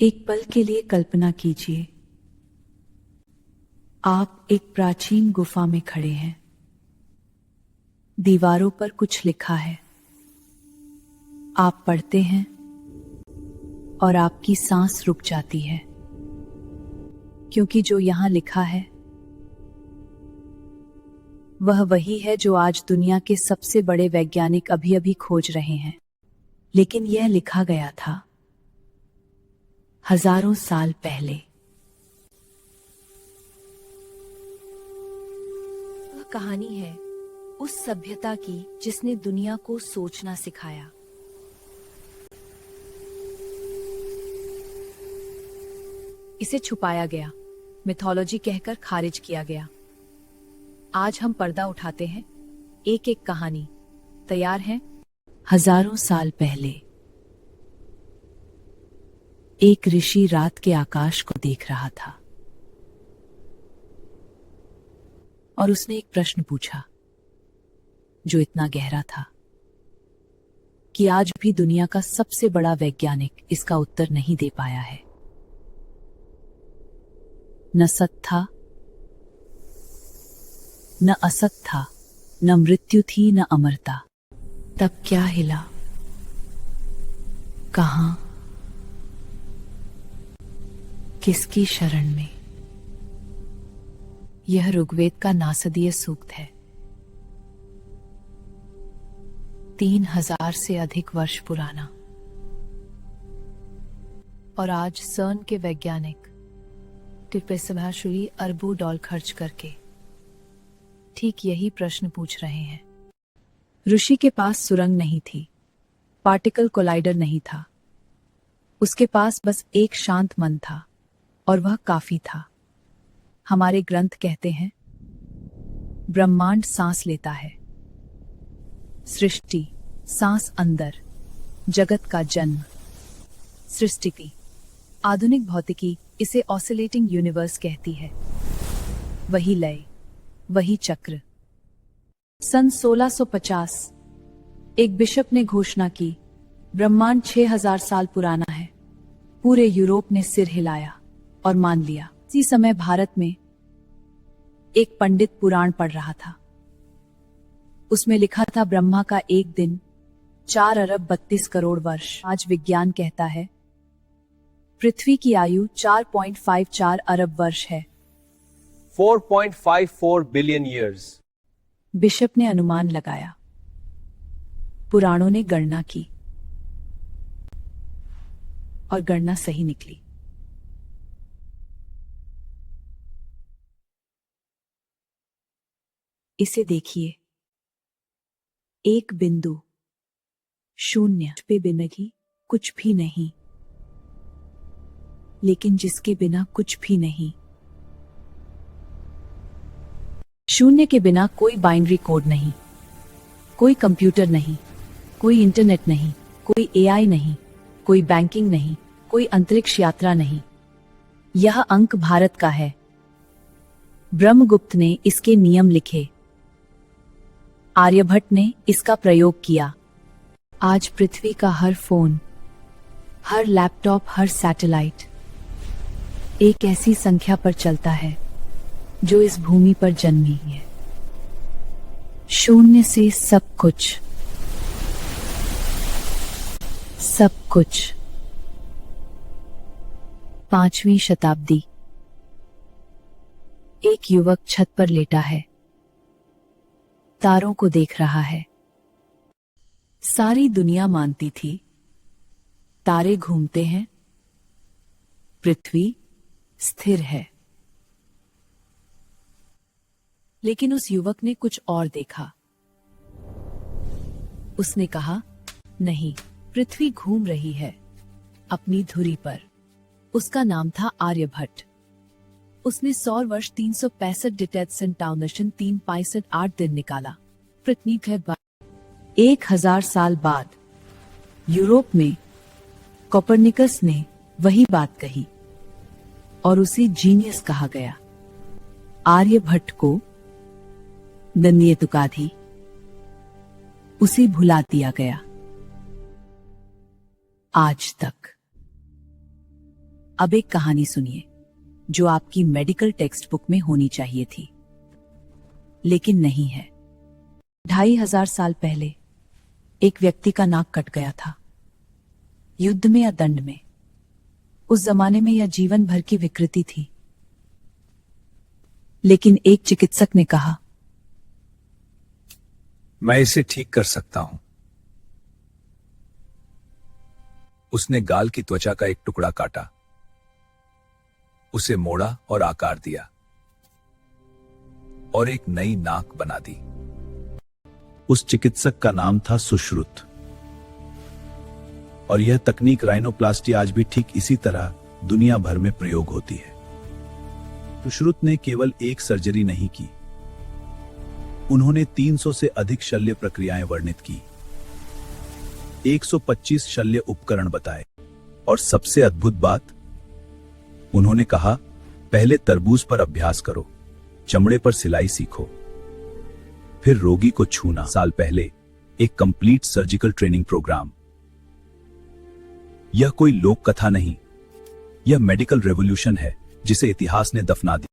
एक पल के लिए कल्पना कीजिए, आप एक प्राचीन गुफा में खड़े हैं। दीवारों पर कुछ लिखा है। आप पढ़ते हैं और आपकी सांस रुक जाती है, क्योंकि जो यहां लिखा है वह वही है जो आज दुनिया के सबसे बड़े वैज्ञानिक अभी अभी खोज रहे हैं। लेकिन यह लिखा गया था हजारों साल पहले। वह कहानी है उस सभ्यता की जिसने दुनिया को सोचना सिखाया। इसे छुपाया गया, मिथोलॉजी कहकर खारिज किया गया। आज हम पर्दा उठाते हैं, एक एक कहानी। तैयार हैं? हजारों साल पहले एक ऋषि रात के आकाश को देख रहा था और उसने एक प्रश्न पूछा जो इतना गहरा था कि आज भी दुनिया का सबसे बड़ा वैज्ञानिक इसका उत्तर नहीं दे पाया है। न सत था, न असत था, न मृत्यु थी, न अमरता। तब क्या हिला? कहां? किसकी शरण में? यह ऋग्वेद का नासदीय सूक्त है। 3000 से अधिक वर्ष पुराना। और आज सर्न के वैज्ञानिक टिप्पणी अरबों डॉलर खर्च करके ठीक यही प्रश्न पूछ रहे हैं। ऋषि के पास सुरंग नहीं थी, पार्टिकल कोलाइडर नहीं था। उसके पास बस एक शांत मन था और वह काफी था। हमारे ग्रंथ कहते हैं ब्रह्मांड सांस लेता है। सृष्टि, सांस अंदर, जगत का जन्म, सृष्टि की। आधुनिक भौतिकी इसे ऑसिलेटिंग यूनिवर्स कहती है। वही लय, वही चक्र। सन 1650 एक बिशप ने घोषणा की, ब्रह्मांड 6000 साल पुराना है। पूरे यूरोप ने सिर हिलाया और मान लिया। इसी समय भारत में एक पंडित पुराण पढ़ रहा था। उसमें लिखा था ब्रह्मा का एक दिन 4 अरब 32 करोड़ वर्ष। आज विज्ञान कहता है पृथ्वी की आयु 4.54 अरब वर्ष है। 4.54 बिलियन ईयर्स। बिशप ने अनुमान लगाया, पुराणों ने गणना की और गणना सही निकली। इसे देखिए, एक बिंदु, शून्य पे बिना ही कुछ भी नहीं, लेकिन जिसके बिना कुछ भी नहीं। शून्य के बिना कोई बाइनरी कोड नहीं, कोई कंप्यूटर नहीं, कोई इंटरनेट नहीं, कोई एआई नहीं, कोई बैंकिंग नहीं, कोई अंतरिक्ष यात्रा नहीं। यह अंक भारत का है। ब्रह्मगुप्त ने इसके नियम लिखे, आर्यभट्ट ने इसका प्रयोग किया। आज पृथ्वी का हर फोन, हर लैपटॉप, हर सैटेलाइट एक ऐसी संख्या पर चलता है जो इस भूमि पर जन्मी है। शून्य से सब कुछ, सब कुछ। 5वीं शताब्दी। एक युवक छत पर लेटा है, तारों को देख रहा है। सारी दुनिया मानती थी तारे घूमते हैं, पृथ्वी स्थिर है। लेकिन उस युवक ने कुछ और देखा। उसने कहा, नहीं, पृथ्वी घूम रही है अपनी धुरी पर। उसका नाम था आर्यभट्ट। उसने सौर वर्ष 365 डिटेट सेंटाउनशन 365 दिन निकाला। पृथ्वी के बाद 1000 साल बाद यूरोप में कोपरनिकस ने वही बात कही और उसे जीनियस कहा गया। आर्यभट्ट को दंडिय तुकाधी, उसे भुला दिया गया। आज तक अब एक कहानी सुनिए जो आपकी मेडिकल टेक्स्ट बुक में होनी चाहिए थी, लेकिन नहीं है। 2500 साल पहले एक व्यक्ति का नाक कट गया था, युद्ध में या दंड में। उस जमाने में यह जीवन भर की विकृति थी। लेकिन एक चिकित्सक ने कहा, मैं इसे ठीक कर सकता हूं। उसने गाल की त्वचा का एक टुकड़ा काटा, उसे मोड़ा और आकार दिया और एक नई नाक बना दी। उस चिकित्सक का नाम था सुश्रुत, और यह तकनीक राइनोप्लास्टी आज भी ठीक इसी तरह दुनिया भर में प्रयोग होती है। सुश्रुत ने केवल एक सर्जरी नहीं की, उन्होंने 300 से अधिक शल्य प्रक्रियाएं वर्णित की, 125 शल्य उपकरण बताए, और सबसे अद्भुत बात, उन्होंने कहा, पहले तरबूज पर अभ्यास करो, चमड़े पर सिलाई सीखो, फिर रोगी को छूना। साल पहले एक कंप्लीट सर्जिकल ट्रेनिंग प्रोग्राम। यह कोई लोक कथा नहीं, यह मेडिकल रेवोल्यूशन है जिसे इतिहास ने दफना दिया।